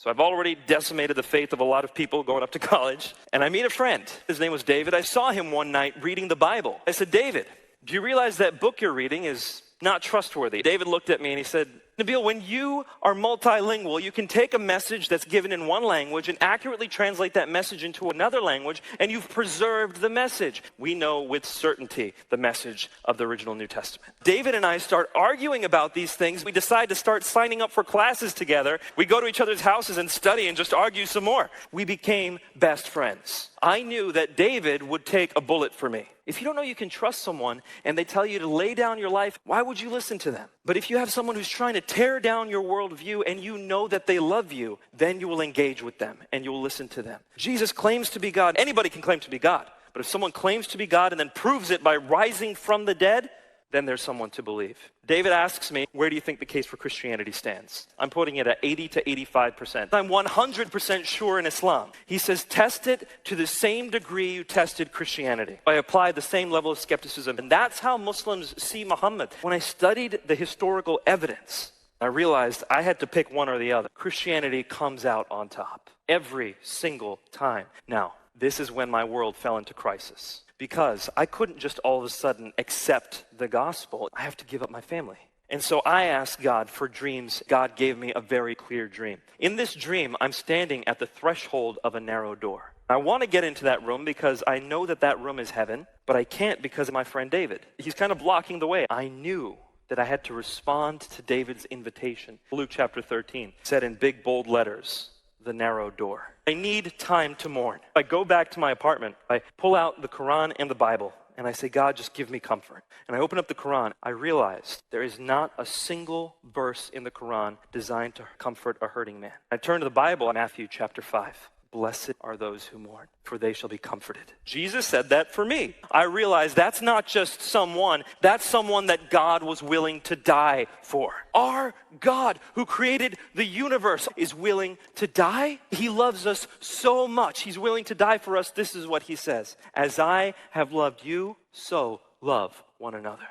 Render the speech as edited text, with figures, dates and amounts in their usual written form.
So I've already decimated the faith of a lot of people going up to college. And I meet a friend. His name was David. I saw him one night reading the Bible. I said, David, do you realize that book you're reading is not trustworthy? David looked at me and he said, Nabil, when you are multilingual, you can take a message that's given in one language and accurately translate that message into another language, and you've preserved the message. We know with certainty the message of the original New Testament. David and I start arguing about these things. We decide to start signing up for classes together. We go to each other's houses and study and just argue some more. We became best friends. I knew that David would take a bullet for me. If you don't know you can trust someone and they tell you to lay down your life, why would you listen to them? But if you have someone who's trying to tear down your worldview and you know that they love you, then you will engage with them and you will listen to them. Jesus claims to be God. Anybody can claim to be God. But if someone claims to be God and then proves it by rising from the dead, then there's someone to believe. David asks me, where do you think the case for Christianity stands? I'm putting it at 80 to 85%. I'm 100% sure in Islam. He says, test it to the same degree you tested Christianity. I apply the same level of skepticism. And that's how Muslims see Muhammad. When I studied the historical evidence, I realized I had to pick one or the other. Christianity comes out on top every single time. Now, this is when my world fell into crisis. Because I couldn't just all of a sudden accept the gospel. I have to give up my family. And so I asked God for dreams. God gave me a very clear dream. In this dream, I'm standing at the threshold of a narrow door. I want to get into that room because I know that that room is heaven, but I can't because of my friend David. He's kind of blocking the way. I knew that I had to respond to David's invitation. Luke chapter 13 said in big bold letters, the narrow door. I need time to mourn. I go back to my apartment. I pull out the Quran and the Bible, and I say, God, just give me comfort. And I open up the Quran. I realized there is not a single verse in the Quran designed to comfort a hurting man. I turn to the Bible, Matthew chapter 5. Blessed are those who mourn, for they shall be comforted. Jesus said that for me. I realized that's not just someone, that's someone that God was willing to die for. Our God, who created the universe, is willing to die. He loves us so much. He's willing to die for us. This is what he says. As I have loved you, so love one another.